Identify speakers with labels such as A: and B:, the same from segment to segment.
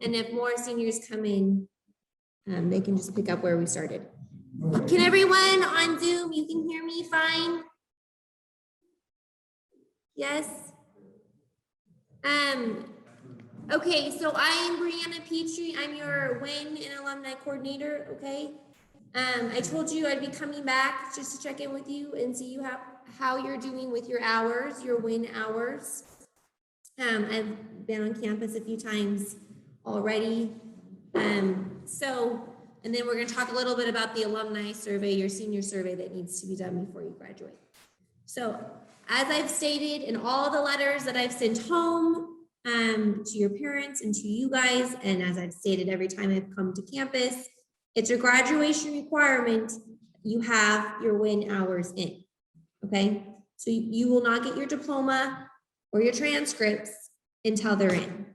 A: And if more seniors come in, they can just pick up where we started. Can everyone on Zoom, you can hear me fine? Yes? Okay, so I am Brianna Petrie. I'm your WIN and Alumni Coordinator, okay? I told you I'd be coming back just to check in with you and see how you're doing with your hours, your WIN hours. I've been on campus a few times already. And then we're going to talk a little bit about the alumni survey, your senior survey that needs to be done before you graduate. So as I've stated in all the letters that I've sent home to your parents and to you guys, and as I've stated every time I've come to campus, it's a graduation requirement. You have your WIN hours in, okay? So you will not get your diploma or your transcripts until they're in,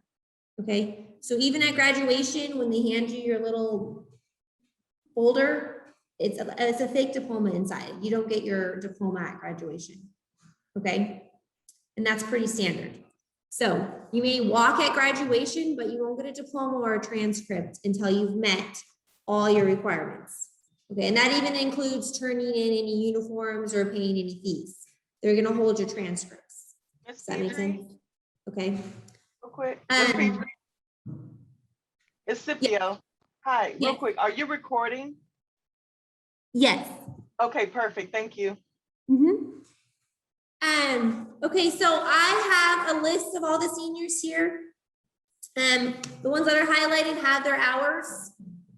A: okay? So even at graduation, when they hand you your little folder, it's a fake diploma inside. You don't get your diploma at graduation, okay? And that's pretty standard. So you may walk at graduation, but you won't get a diploma or a transcript until you've met all your requirements, okay? And that even includes turning in any uniforms or paying any fees. They're gonna hold your transcripts. Does that make sense? Okay.
B: Real quick. It's Scipio. Yeah. Hi, real quick. Are you recording?
A: Yes.
B: Okay, perfect. Thank you.
A: Okay, so I have a list of all the seniors here. The ones that are highlighted have their hours.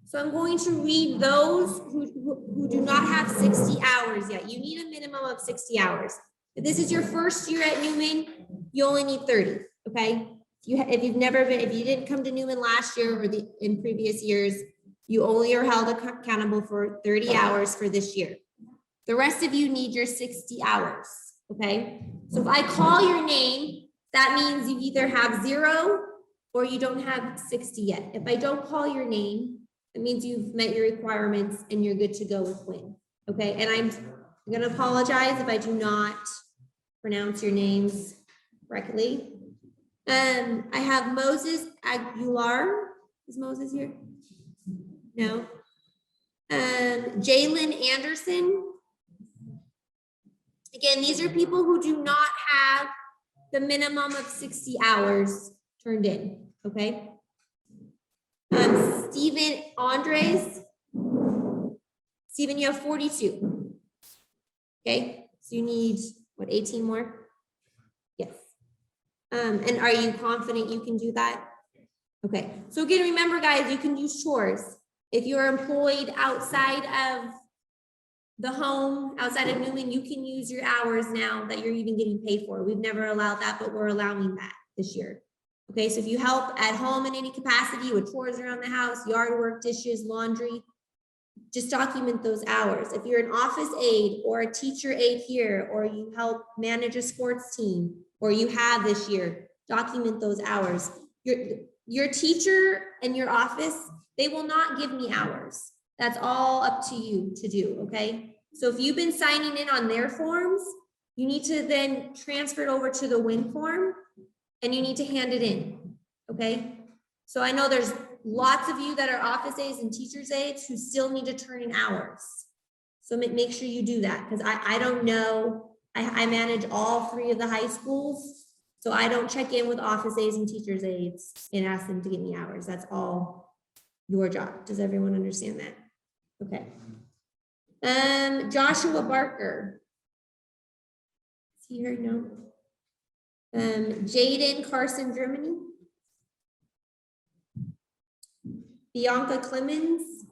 A: So I'm going to read those who do not have 60 hours yet. You need a minimum of 60 hours. If this is your first year at Newman, you only need 30, okay? If you didn't come to Newman last year or in previous years, you only are held accountable for 30 hours for this year. The rest of you need your 60 hours, okay? So if I call your name, that means you either have 0 or you don't have 60 yet. If I don't call your name, it means you've met your requirements and you're good to go with WIN, okay? And I'm gonna apologize if I do not pronounce your names correctly. I have Moses Aguilar. Is Moses here? No. Jalen Anderson. Again, these are people who do not have the minimum of 60 hours turned in, okay? Stephen Andres. Stephen, you have 42. Okay, so you need, what, 18 more? Yes. And are you confident you can do that? Okay, so again, remember guys, you can use chores. If you're employed outside of the home, outside of Newman, you can use your hours now that you're even getting paid for. We've never allowed that, but we're allowing that this year. Okay, so if you help at home in any capacity with chores around the house, yard work, dishes, laundry, just document those hours. If you're an office aide or a teacher aide here, or you help manage a sports team, or you have this year, document those hours. Your teacher and your office, they will not give me hours. That's all up to you to do, okay? So if you've been signing in on their forms, you need to then transfer it over to the WIN form and you need to hand it in, okay? So I know there's lots of you that are office aides and teachers aides who still need to turn in hours. So make sure you do that, because I don't know, I manage all 3 of the high schools, so I don't check in with office aides and teachers aides and ask them to give me hours. That's all your job. Does everyone understand that? Okay. Joshua Barker. Is he here? No. Jaden Carson, Germany. Bianca Clemens.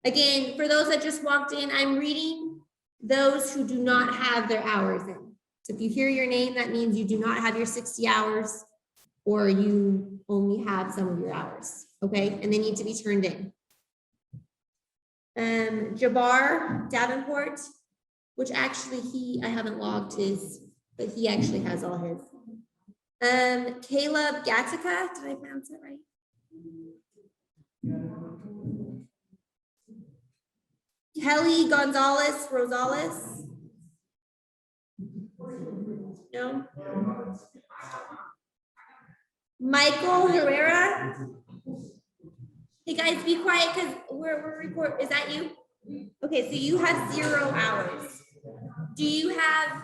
A: Again, for those that just walked in, I'm reading those who do not have their hours in. So if you hear your name, that means you do not have your 60 hours or you only have some of your hours, okay? And they need to be turned in. Jabbar Davenport, which actually I haven't logged his, but he actually has all his. Caleb Gatica, did I pronounce that right? Kelly Gonzalez Rosales. No. Michael Herrera. Hey guys, be quiet because we're recording. Is that you? Okay, so you have 0 hours. Do you have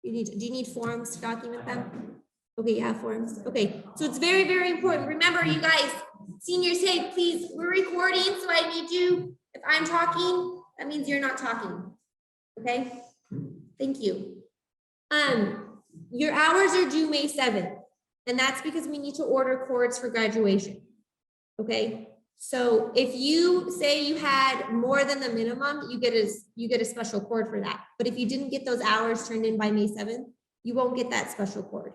A: do you need forms to document them? Okay, you have forms. Okay, so it's very, very important. Remember, you guys, seniors, hey, please, we're recording, so I need you. If I'm talking, that means you're not talking. Okay, thank you. Your hours are due May 7th, and that's because we need to order cords for graduation. Okay, so if you say you had more than the minimum, you get a special cord for that. But if you didn't get those hours turned in by May 7th, you won't get that special cord,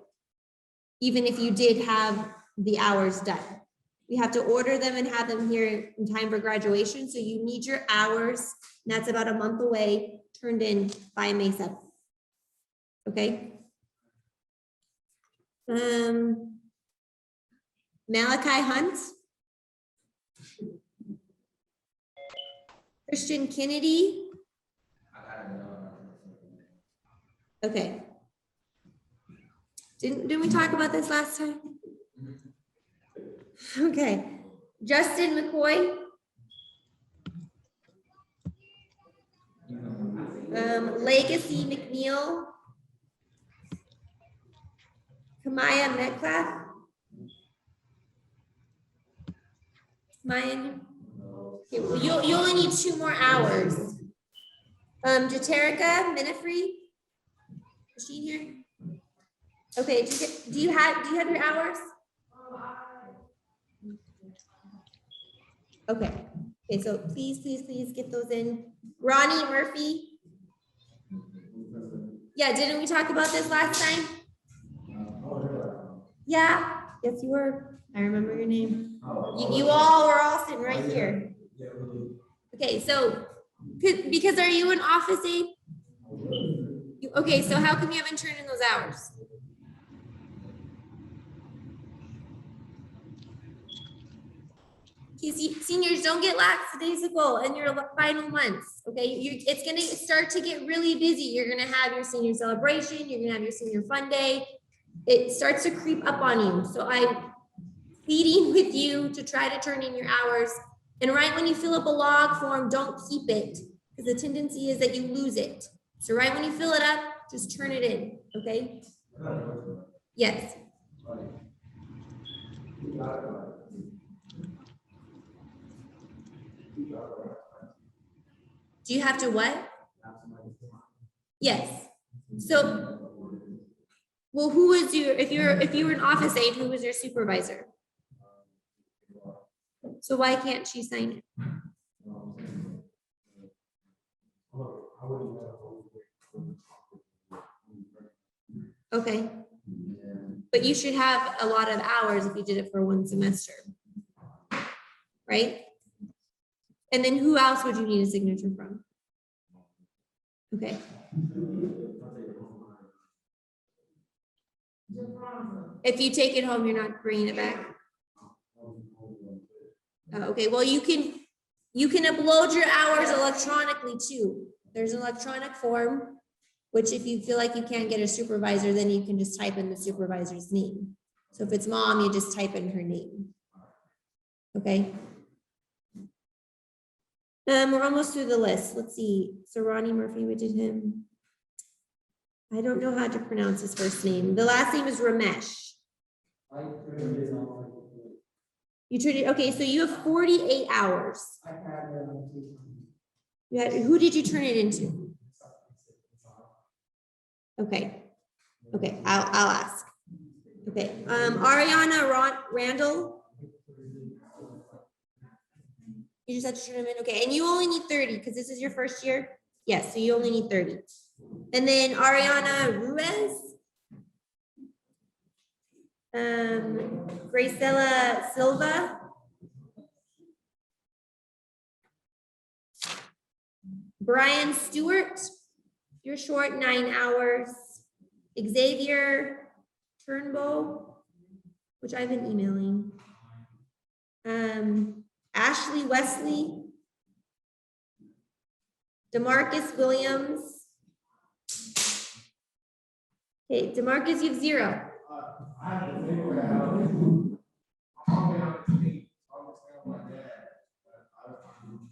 A: even if you did have the hours done. We have to order them and have them here in time for graduation. So you need your hours, and that's about a month away, turned in by May 7th. Okay. Malachi Hunt. Christian Kennedy. Okay. Didn't we talk about this last time? Okay. Justin McCoy. Legacy McNeil. Kamaya Metcalf. Mine. Okay, well, you only need 2 more hours. Jaterica Minifree. Is she here? Okay, do you have your hours? Okay. Okay, so please get those in. Ronnie Murphy. Yeah, didn't we talk about this last time? Yeah, yes you were. I remember your name. You all were all sitting right here. Okay, so because are you an office aide? Okay, so how come you haven't turned in those hours? Seniors, don't get lackadaisical in your final months. Okay, it's gonna start to get really busy. You're gonna have your senior celebration. You're gonna have your senior fun day. It starts to creep up on you. So I'm pleading with you to try to turn in your hours. And right when you fill up a log form, don't keep it, because the tendency is that you lose it. So right when you fill it up, just turn it in. Okay. Yes. Do you have to what? Yes. So, well, who was your, if you were an office aide, who was your supervisor? So why can't she sign it? Okay. But you should have a lot of hours if you did it for 1 semester. Right? And then who else would you need a signature from? Okay. If you take it home, you're not bringing it back. Okay, well, you can upload your hours electronically too. There's an electronic form, which if you feel like you can't get a supervisor, then you can just type in the supervisor's name. So if it's mom, you just type in her name. Okay. We're almost through the list. Let's see. So Ronnie Murphy, we did him. I don't know how to pronounce his first name. The last name is Ramesh. You turned it. Okay, so you have 48 hours. Who did you turn it into? Okay. Okay, I'll ask. Okay. Ariana Randall. You just have to turn them in. Okay, and you only need 30 because this is your first year. Yes, so you only need 30. And then Ariana Ruiz. Gracela Silva. Brian Stewart. You're short 9 hours. Xavier Turnbow, which I've been emailing. Ashley Wesley. DeMarcus Williams. Okay, DeMarcus, you have 0.
C: I had to figure out. I'm probably on the team. I was telling my dad.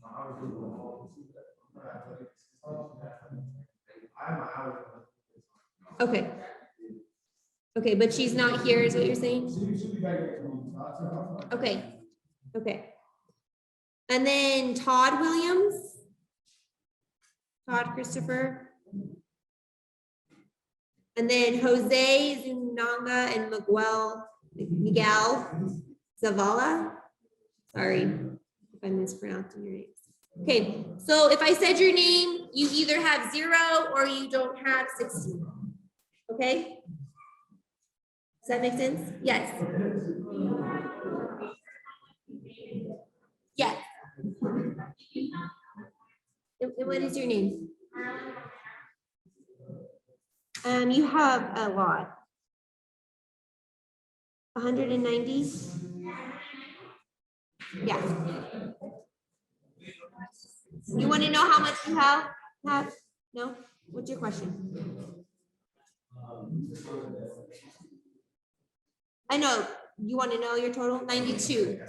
C: I was doing all the athletics. I have my hours.
A: Okay. Okay, but she's not here, is what you're saying?
C: She'll be back next week.
A: Okay, okay. And then Todd Williams. Todd Christopher. And then Jose Zunanga and Miguel Zavala. Sorry if I'm mispronouncing your names. Okay, so if I said your name, you either have 0 or you don't have 16. Okay? Does that make sense? Yes. Yes. And what is your name? You have a lot. 190? Yeah. You want to know how much you have? No? What's your question? I know. You want to know your total? 92.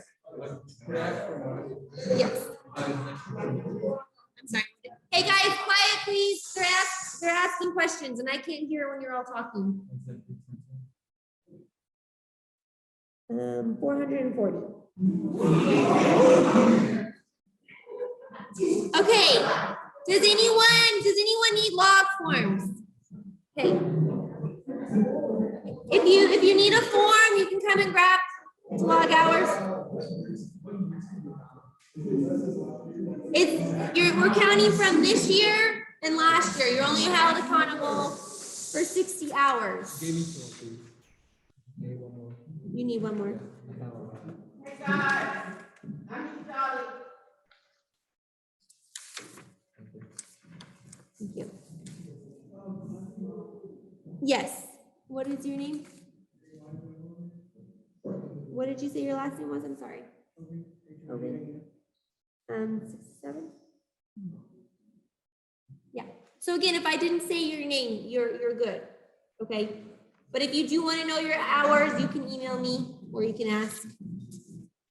A: Yes. I'm sorry. Hey guys, quiet please. They're asking questions and I can't hear when you're all talking. 440. Okay. Does anyone need log forms? Okay. If you need a form, you can come and grab log hours. We're counting from this year and last year. You're only held accountable for 60 hours. You need one more.
B: Hey guys, I need Charlie.
A: Thank you. Yes. What is your name? What did you say your last name was? I'm sorry. Okay. 67. Yeah. So again, if I didn't say your name, you're good. Okay. But if you do want to know your hours, you can email me or you can ask.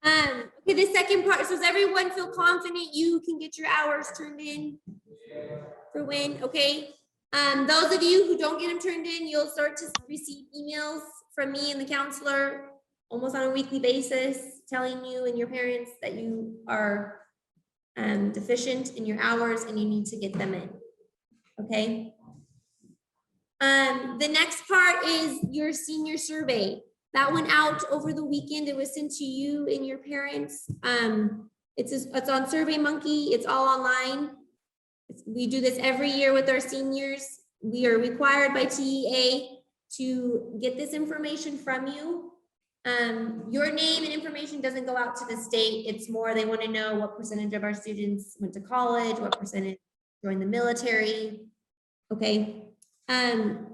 A: Okay, the second part. So does everyone feel confident you can get your hours turned in for when? Okay. Those of you who don't get them turned in, you'll start to receive emails from me and the counselor almost on a weekly basis, telling you and your parents that you are deficient in your hours and you need to get them in. Okay. The next part is your senior survey. That went out over the weekend. It was sent to you and your parents. It's on SurveyMonkey. It's all online. We do this every year with our seniors. We are required by TEA to get this information from you. Your name and information doesn't go out to the state. It's more they want to know what percentage of our students went to college, what percentage joined the military. Okay.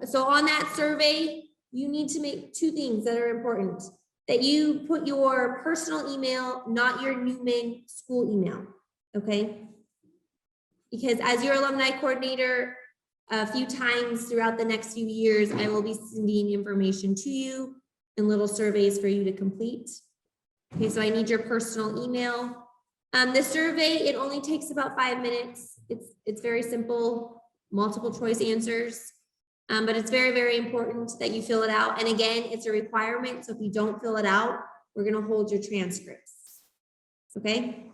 A: So on that survey, you need to make 2 things that are important. That you put your personal email, not your Newman school email. Okay. Because as your alumni coordinator, a few times throughout the next few years, I will be sending information to you and little surveys for you to complete. Okay, so I need your personal email. The survey, it only takes about 5 minutes. It's very simple, multiple choice answers, but it's very, very important that you fill it out. And again, it's a requirement. So if you don't fill it out, we're gonna hold your transcripts, okay?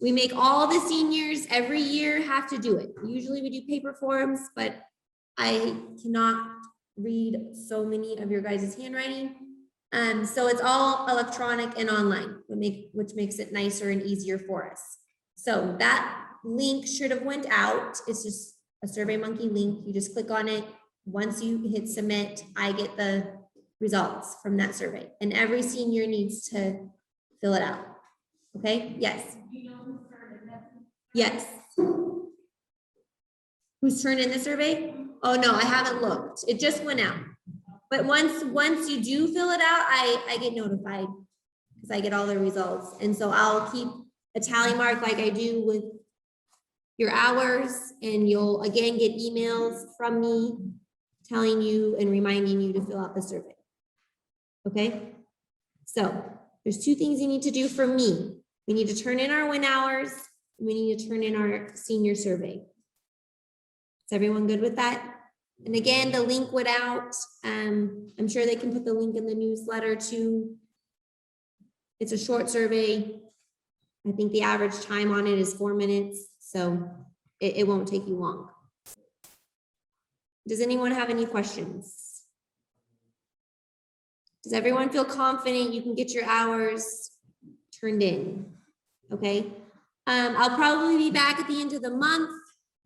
A: We make all the seniors every year have to do it. Usually we do paper forms, but I cannot read so many of your guys' handwriting. So it's all electronic and online, which makes it nicer and easier for us. So that link should have went out. It's just a SurveyMonkey link. You just click on it. Once you hit submit, I get the results from that survey. And every senior needs to fill it out. Okay, yes. Yes. Who's turned in the survey? Oh no, I haven't looked. It just went out. But once you do fill it out, I get notified because I get all the results. And so I'll keep a tally mark like I do with your hours, and you'll again get emails from me telling you and reminding you to fill out the survey. Okay, so there's two things you need to do for me. We need to turn in our win hours. We need to turn in our senior survey. Is everyone good with that? And again, the link went out. I'm sure they can put the link in the newsletter too. It's a short survey. I think the average time on it is 4 minutes, so it won't take you long. Does anyone have any questions? Does everyone feel confident you can get your hours turned in? Okay. I'll probably be back at the end of the month,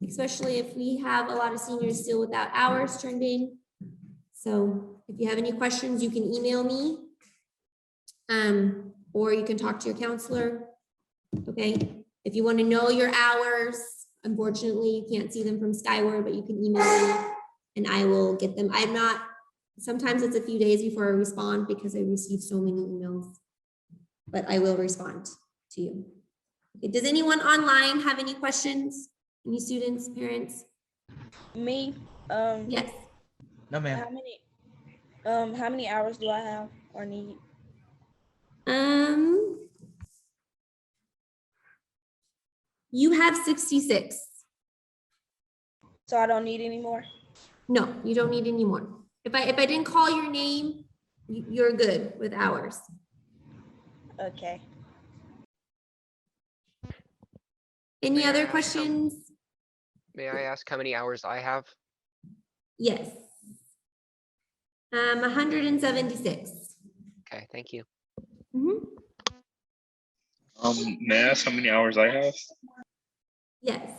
A: especially if we have a lot of seniors still without hours turned in. So if you have any questions, you can email me. Or you can talk to your counselor. Okay. If you want to know your hours, unfortunately, you can't see them from Skyward, but you can email me and I will get them. I'm not, sometimes it's a few days before I respond because I receive so many emails, but I will respond to you. Okay. Does anyone online have any questions? Any students, parents?
D: Me?
A: Yes.
E: No, ma'am.
D: How many hours do I have or need?
A: You have 66.
D: So I don't need any more?
A: No, you don't need any more. If I didn't call your name, you're good with hours.
D: Okay.
A: Any
F: May I
A: other
F: ask
A: questions?
F: May I ask how many hours I have?
A: Yes. 176.
F: Okay, thank you.
A: Mhm.
G: May I ask how many hours I have?
A: Yes.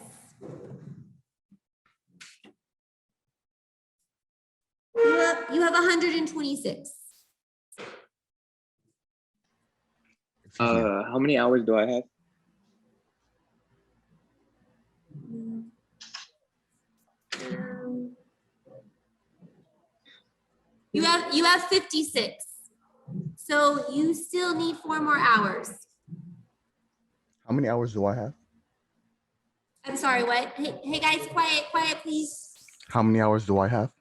A: You have 126.
G: How many hours do I have?
A: You have 56. So you still need 4 more hours.
H: How many hours do I have?
A: I'm sorry, what? Hey guys, quiet, please.
H: How many hours do I have?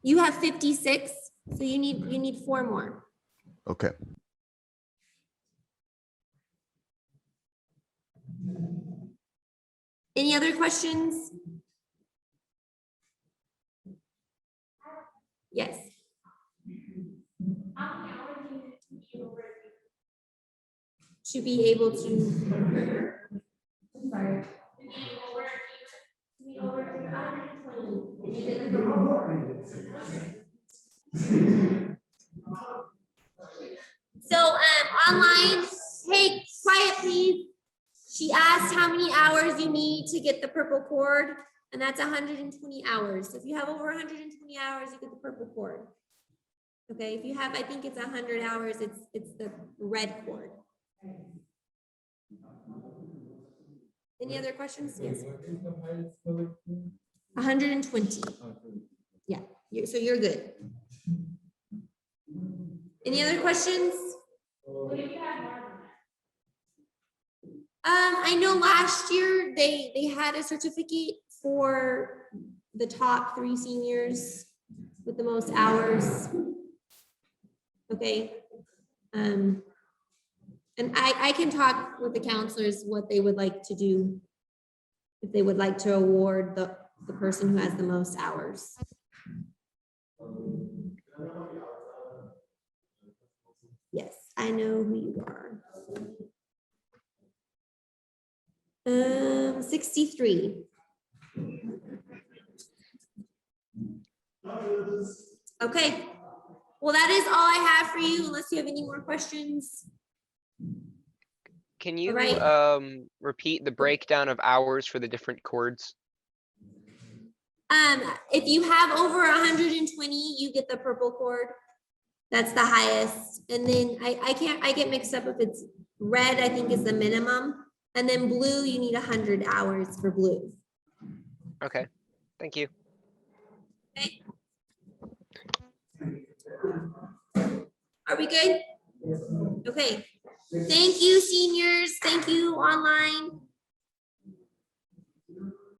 A: You have 56, so you need 4 more.
H: Okay.
A: Any other questions? Yes. To be able to. Sorry. So online, hey, quiet please. She asked how many hours you need to get the purple cord, and that's 120 hours. So if you have over 120 hours, you get the purple cord. Okay, if you have, I think it's 100 hours, it's the red cord. Any other questions? Yes. 120. Yeah, so you're good. Any other questions? I know last year they had a certificate for the top 3 seniors with the most hours. Okay. And I can talk with the counselors what they would like to do, if they would like to award the person who has the most hours. Yes, I know who you are. 63. Okay. Well, that is all I have for you, unless you have any more questions.
F: Can you
A: Alright.
F: repeat the breakdown of hours for the different chords?
A: If you have over 120, you get the purple cord. That's the highest. And then I get mixed up if it's red, I think is the minimum. And then blue, you need 100 hours for blue.
F: Okay, thank you.
A: Okay. Are we good? Okay. Thank you, seniors. Thank you, online.